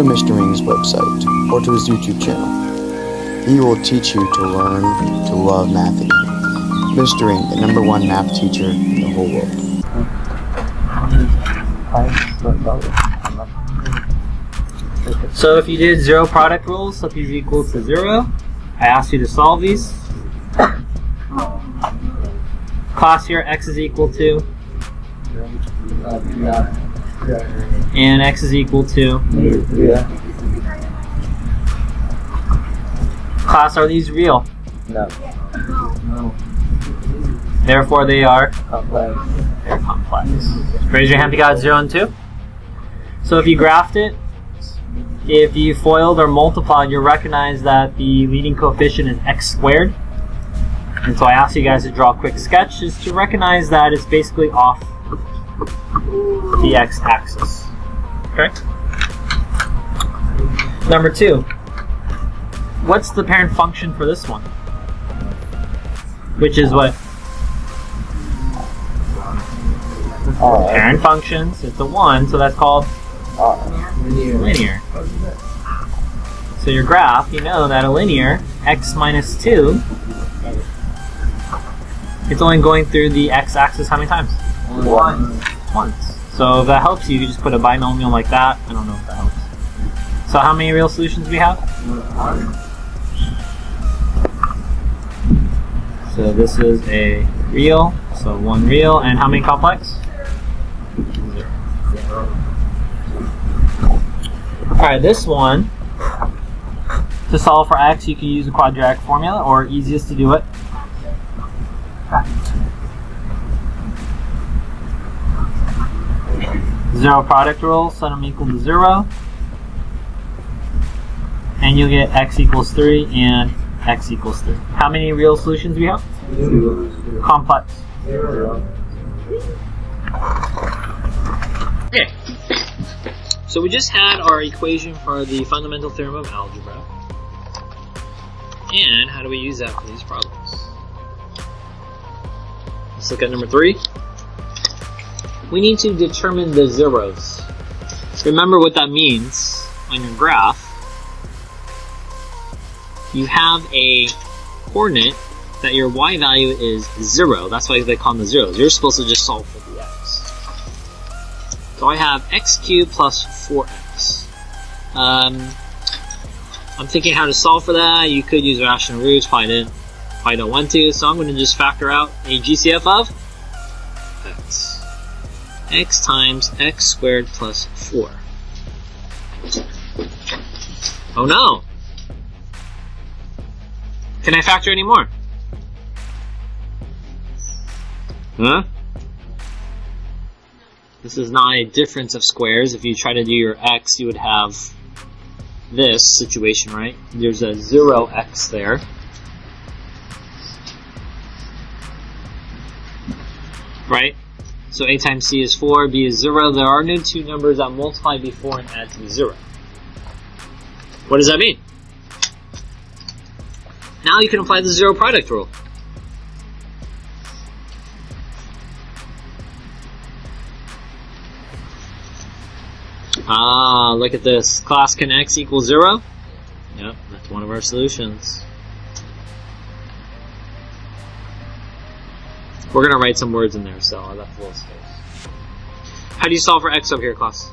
to Mr. Ring's website or to his YouTube channel. He will teach you to learn to love mathing. Mr. Ring, the #1 math teacher in the whole world. So if you did zero product rules, so p is equal to 0, I asked you to solve these. Class here, x is equal to, and x is equal to. Class, are these real? No. Therefore they are Complex. they're complex. Raise your hand if you got 0 and 2. So if you graphed it, if you FOILed or multiplied, you'll recognize that the leading coefficient is x squared. And so I asked you guys to draw a quick sketch just to recognize that it's basically off the x-axis. Okay? Number 2. What's the parent function for this one? Which is what? Parent functions. It's a 1, so that's called linear. So your graph, you know that a linear, x minus 2, it's only going through the x-axis how many times? Once. So if that helps you, you just put a binomial like that. I don't know if that helps. So how many real solutions do we have? So this is a real, so 1 real, and how many complex? 0. Alright, this one, to solve for x, you can use the quadratic formula, or easiest to do it. Zero product rule, set them equal to 0. And you'll get x equals 3 and x equals 3. How many real solutions do we have? 0. Complex. 0. Okay. So we just had our equation for the fundamental theorem of algebra. And how do we use that for these problems? Let's look at number 3. We need to determine the zeros. Remember what that means on your graph. You have a coordinate that your y value is 0. That's why they call them the zeros. You're supposed to just solve for the x. So I have x cubed plus 4x. I'm thinking how to solve for that. You could use rational roots, probably don't want to, so I'm going to just factor out a GCF of x. X times x squared plus 4. Oh no! Can I factor any more? Huh? This is not a difference of squares. If you try to do your x, you would have this situation, right? There's a 0x there. Right? So a times c is 4, b is 0. There are no two numbers that multiply before and add to be 0. What does that mean? Now you can apply the zero product rule. Ah, look at this. Class, can x equal 0? Yep, that's one of our solutions. We're going to write some words in there, so I left a little space. How do you solve for x over here, class?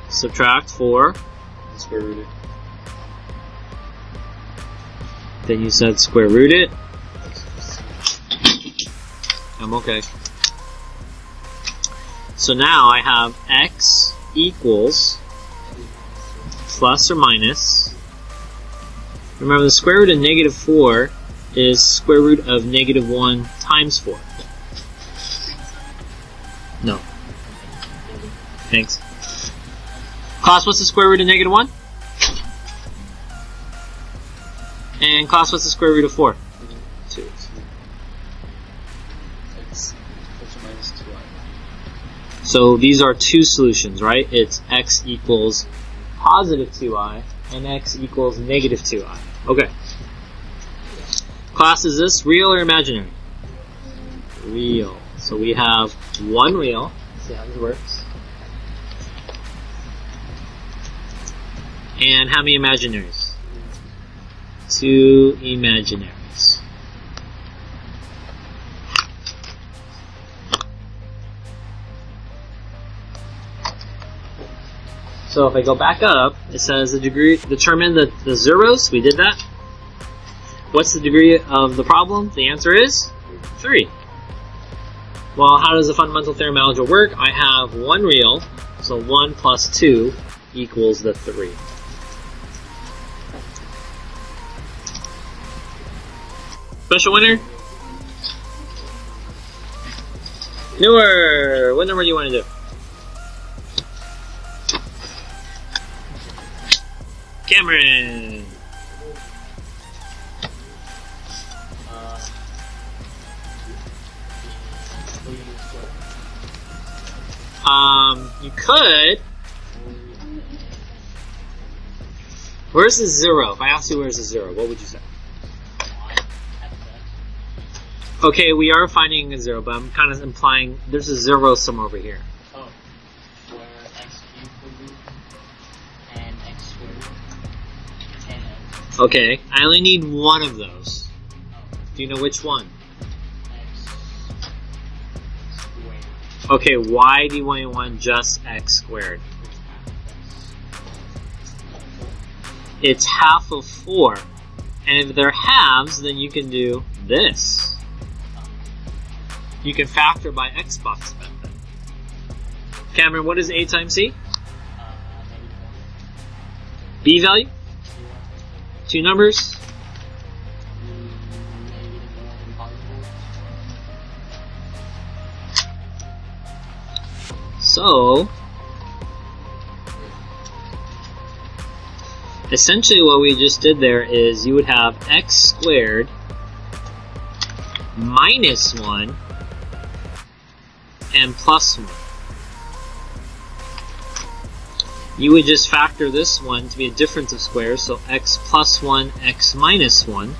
Subtract 4. Square root it. Then you said square root it. I'm okay. So now I have x equals plus or minus. Remember, the square root of negative 4 is square root of negative 1 times 4. No. Thanks. Class, what's the square root of negative 1? And class, what's the square root of 4? 2. X plus or minus 2i. So these are two solutions, right? It's x equals positive 2i and x equals negative 2i. Okay. Class, is this real or imaginary? Real. So we have one real. Let's see how this works. And how many imaginaries? 2 imaginaries. So if I go back up, it says the degree, determine the zeros. We did that. What's the degree of the problem? The answer is 3. Well, how does the fundamental theorem of algebra work? I have one real, so 1 plus 2 equals the 3. Special winner? Newer! What number do you want to do? Cameron! You could. Where's the 0? If I asked you where's the 0, what would you say? Okay, we are finding a 0, but I'm kind of implying there's a 0 somewhere over here. Oh, where x cubed would be, and x squared, and x. Okay, I only need one of those. Oh, Do you know which one? x squared. Okay, why do you only want just x squared? It's half of 4. And if they're halves, then you can do this. You can factor by x box method. Cameron, what is a times c? B value? 2 numbers? So, essentially what we just did there is you would have x squared minus 1 and plus 1. You would just factor this one to be a difference of squares, so x plus 1, x minus 1.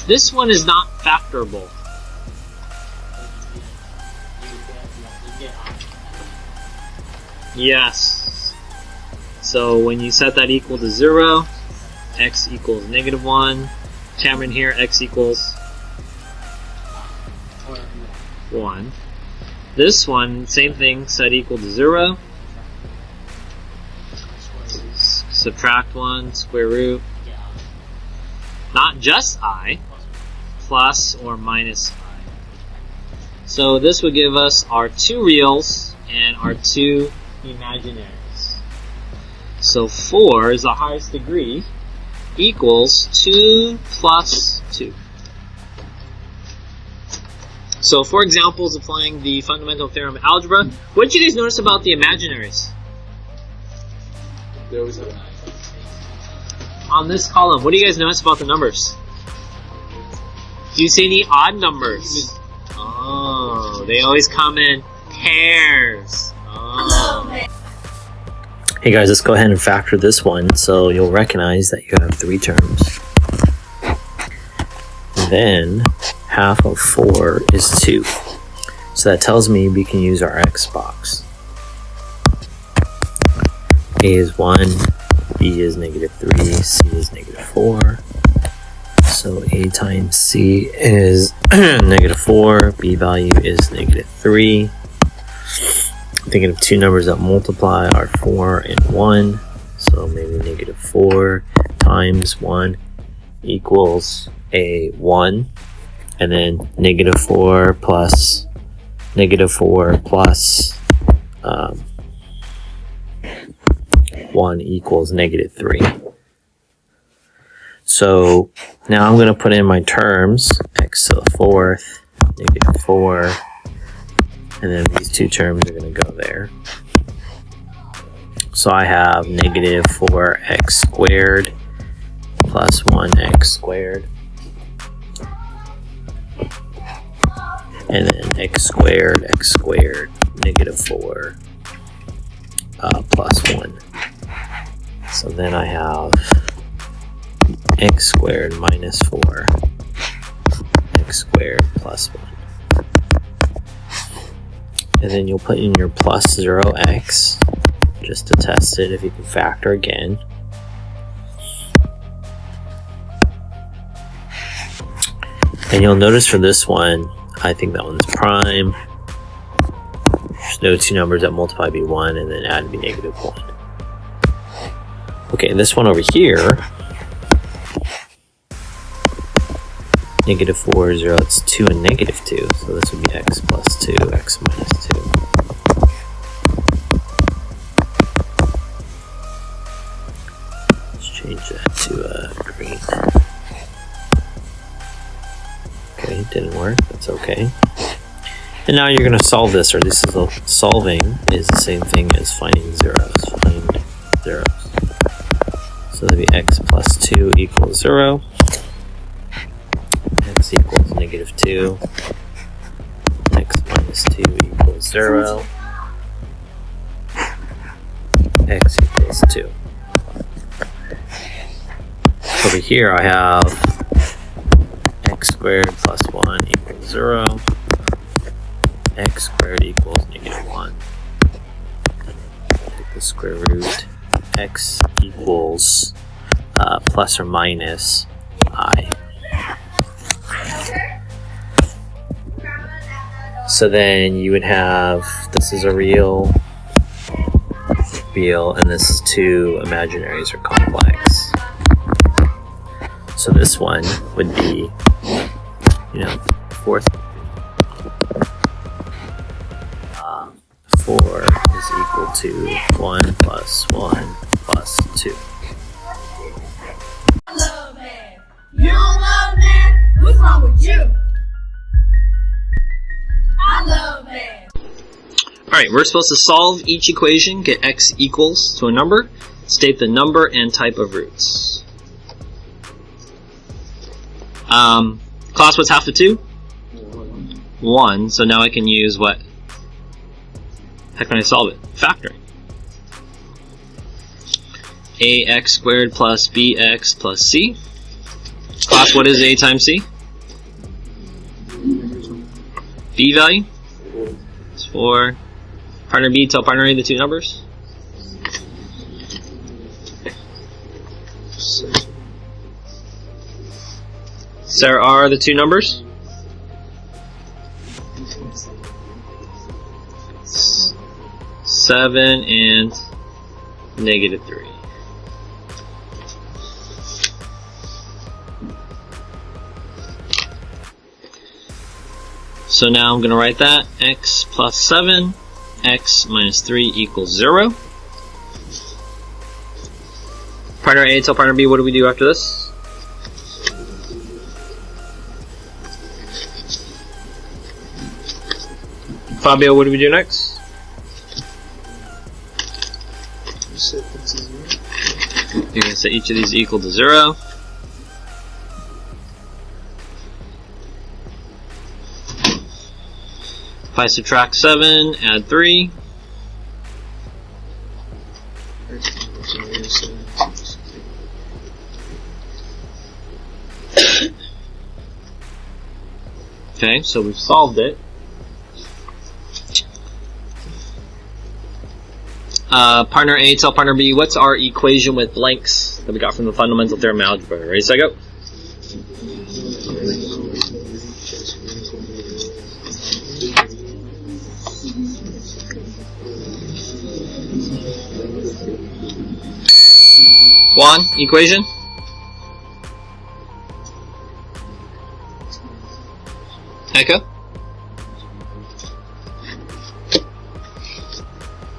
This one is not factorable. Yes. So when you set that equal to 0, x equals -1. Cameron here, x equals 1. This one, same thing, set equal to 0. Subtract 1, square root. Not just I, plus or minus I. So this would give us our 2 reals and our 2 imaginaries. So 4 is the highest degree, equals 2 plus 2. So for examples applying the fundamental theorem of algebra, what did you guys notice about the imaginaries? They always have an On this column, what do you guys notice about the numbers? Do you see any odd numbers? Oh, they always come in pairs. Oh. Hey guys, let's go ahead and factor this one so you'll recognize that you have 3 terms. Then half of 4 is 2. So that tells me we can use our X box. A is 1, B is -3, C is -4. So A times C is -4, B value is -3. I'm thinking of 2 numbers that multiply are 4 and 1. So maybe -4 times 1 equals a 1. And then -4 plus 1 equals -3. So now I'm going to put in my terms, x to the 4th, -4, and then these 2 terms are going to go there. So I have -4x squared plus 1x squared. And then x squared, -4 plus 1. So then I have x squared minus 4, x squared plus 1. And then you'll put in your plus 0x, just to test it if you can factor again. And you'll notice for this one, I think that one's prime. There's no two numbers that multiply be 1 and then add be negative 1. Okay, this one over here, negative 4, 0, it's 2 and negative 2. So this would be x plus 2, x minus 2. Let's change that to green. Okay, it didn't work. That's okay. And now you're going to solve this, or this is solving is the same thing as finding zeros. Find zeros. So that'd be x plus 2 equals 0. X equals negative 2. X minus 2 equals 0. X equals 2. Over here I have x squared plus 1 equals 0. X squared equals negative 1. Take the square root. X equals plus or minus I. So then you would have, this is a real, and this is two imaginaries or complex. So this one would be, fourth. 4 is equal to 1 plus 1 plus 2. I love math. You don't love math? What's wrong with you? I love math. Alright, we're supposed to solve each equation, get x equals to a number, state the number and type of roots. Class, what's half of 2? 1. So now I can use what? How can I solve it? Factoring. Ax squared plus bx plus c. Class, what is a times c? B value? It's 4. Partner B, tell partner A the two numbers. Sarah R, the two numbers. 7 and negative 3. So now I'm going to write that x plus 7, x minus 3 equals 0. Partner A, tell partner B, what do we do after this? Fabio, what do we do next? You're going to set each of these equal to 0. If I subtract 7, add 3. Okay, so we've solved it. Partner A, tell partner B, what's our equation with blanks that we got from the fundamental theorem of algebra? Ready, set, go. Juan, equation? Echo?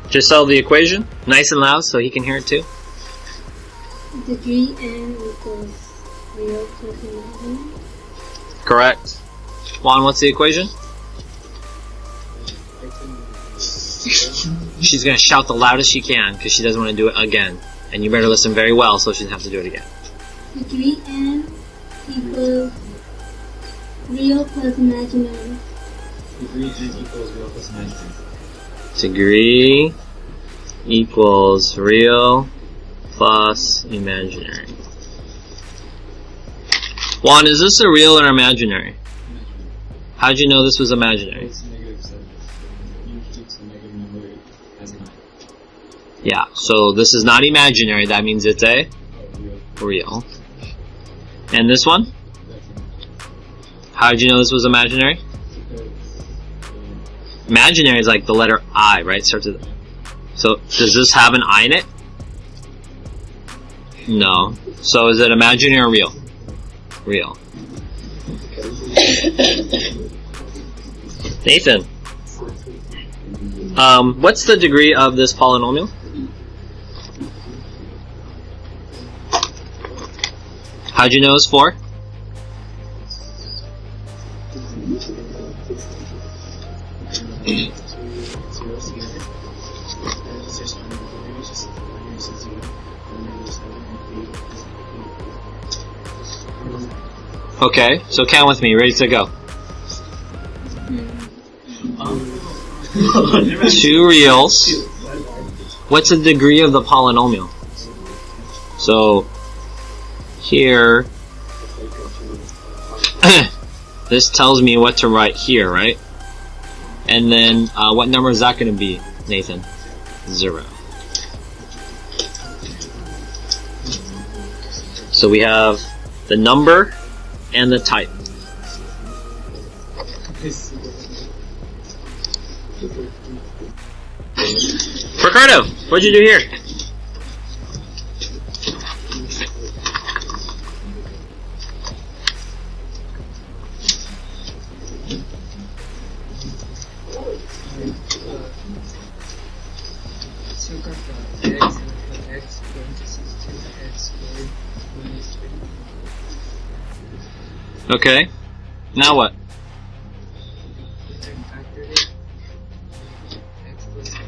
Just solve the equation, nice and loud so he can hear it too. Degree n equals real plus imaginary. Correct. Juan, what's the equation? She's going to shout the loudest she can because she doesn't want to do it again. And you better listen very well so she doesn't have to do it again. Degree n equals real plus imaginary. Degree n equals real plus imaginary. Degree equals real plus imaginary. Juan, is this a real or imaginary? How'd you know this was imaginary? It's negative 7. You keep the negative number as an I. Yeah, so this is not imaginary, that means it's a Real. real. And this one? How did you know this was imaginary? Imaginary is like the letter I, right? Starts with. So does this have an I in it? No. So is it imaginary or real? Real. Nathan, what's the degree of this polynomial? How'd you know it's 4? Okay, so count with me. Ready to go. 2 reals. What's the degree of the polynomial? So here, this tells me what to write here, right? And then what number is that going to be, Nathan? 0. So we have the number and the type. Ricardo, what'd you do here? Took up the x and put x parentheses 2x squared minus 3. Okay. Now what? Then factored it. X plus 5.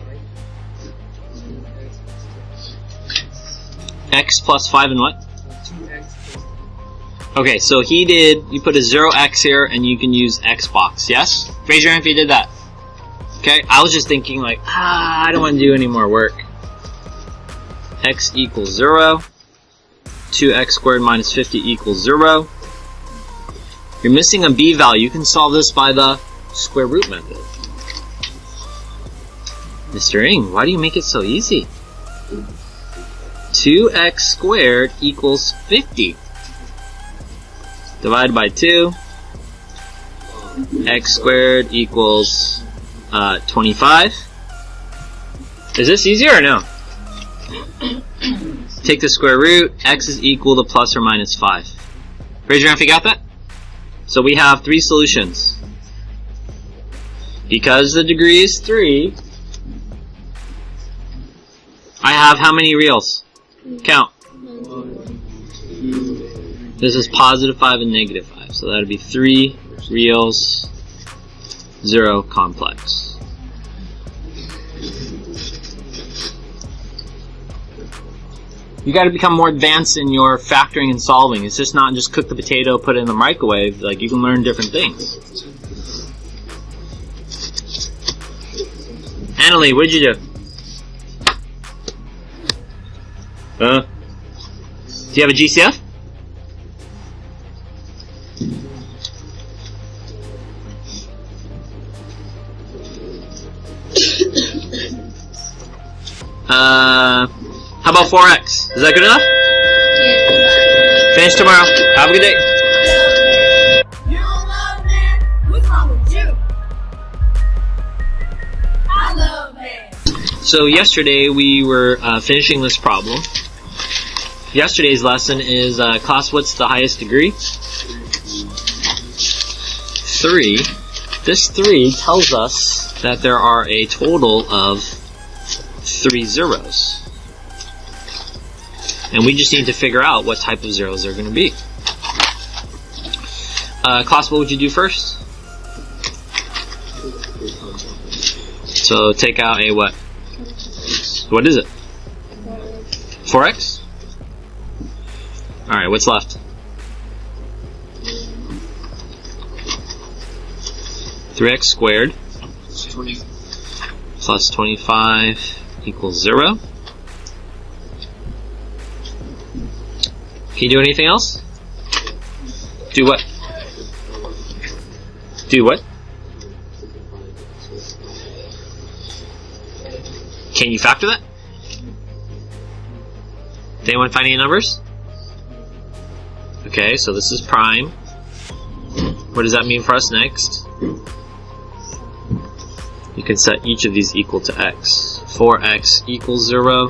2x plus 2. X plus 5 and what? 2x plus 2. Okay, so you put a 0x here and you can use X box, yes? Raise your hand if you did that. Okay, I was just thinking like, I don't want to do any more work. X equals 0. 2x squared minus 50 equals 0. You're missing a b value. You can solve this by the square root method. Mr. Ng, why do you make it so easy? 2x squared equals 50. Divided by 2. X squared equals 25. Is this easier or no? Take the square root. X is equal to plus or minus 5. Raise your hand if you got that. So we have 3 solutions. Because the degree is 3, I have how many reals? Count. This is positive 5 and negative 5. So that would be 3 reals, 0 complex. You got to become more advanced in your factoring and solving. It's just not just cook the potato, put it in the microwave. Like, you can learn different things. Annalie, what did you do? Do you have a GCF? How about 4x? Is that good enough? Yes. Finish tomorrow. Have a good day. You don't love man? What's wrong with you? I love man. So yesterday we were finishing this problem. Yesterday's lesson is, class, what's the highest degree? 3. This 3 tells us that there are a total of 3 zeros. And we just need to figure out what type of zeros they're going to be. Class, what would you do first? So take out a what? What is it? 4x? Alright, what's left? 3x squared plus 25 equals 0. Can you do anything else? Do what? Do what? Can you factor that? Did anyone find any numbers? Okay, so this is prime. What does that mean for us next? You can set each of these equal to x. 4x equals 0.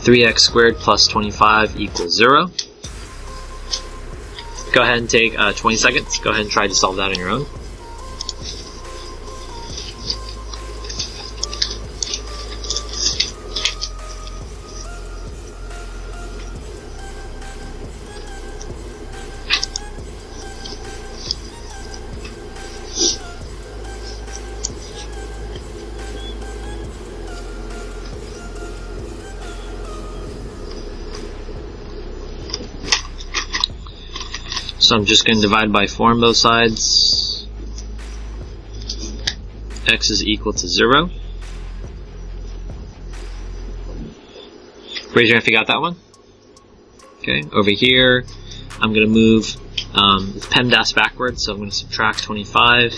3x squared plus 25 equals 0. Go ahead and take 20 seconds. Go ahead and try to solve that on your own. So I'm just going to divide by 4 on both sides. X is equal to 0. Raise your hand if you got that one. Okay, over here, I'm going to move the PEMDAS backwards, so I'm going to subtract 25.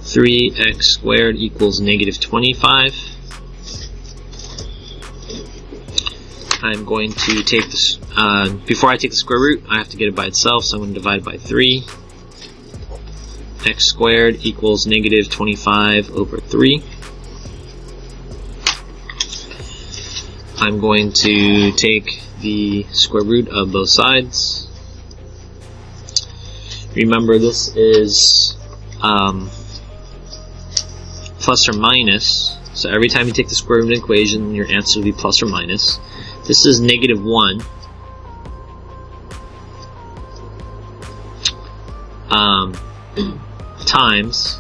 3x squared equals negative 25. I'm going to take this, before I take the square root, I have to get it by itself, so I'm going to divide by 3. X squared equals negative 25 over 3. I'm going to take the square root of both sides. Remember, this is plus or minus, so every time you take the square root of an equation, your answer will be plus or minus. This is negative 1 times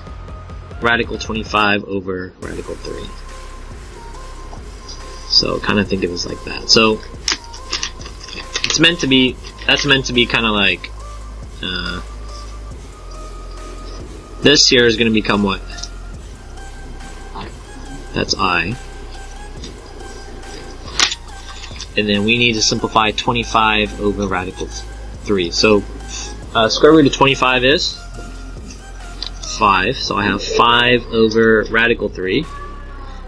radical 25 over radical 3. So kind of think of it like that. So it's meant to be, that's meant to be kind of like, this here is going to become what? That's I. And then we need to simplify 25 over radical 3. So square root of 25 is 5. So I have 5 over radical 3.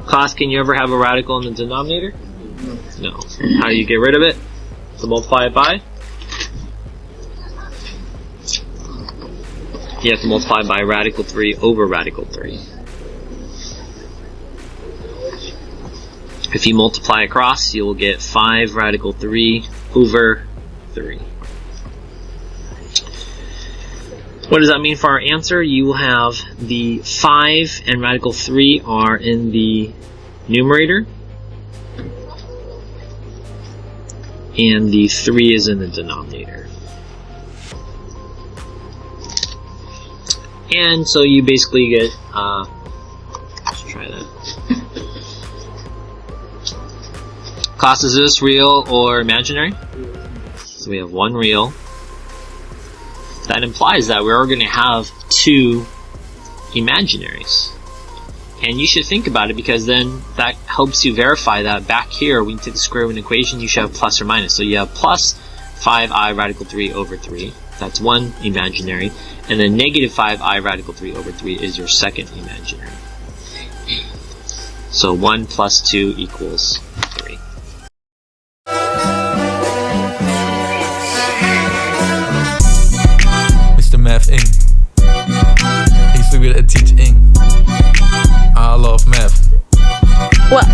Class, can you ever have a radical in the denominator? No. How do you get rid of it? So multiply it by? You have to multiply by radical 3 over radical 3. If you multiply across, you will get 5 radical 3 over 3. What does that mean for our answer? You will have the 5 and radical 3 are in the numerator, and the 3 is in the denominator. And so you basically get, let's try that. Class, is this real or imaginary? So we have one real. That implies that we're going to have 2 imaginaries. And you should think about it, because then that helps you verify that back here, when you take the square root of an equation, you should have plus or minus. So you have plus 5i radical 3 over 3. That's one imaginary. And then negative 5i radical 3 over 3 is your second imaginary. So 1 plus 2 equals 3. Mr. Math Ing. He's so good at teaching. I love math. What?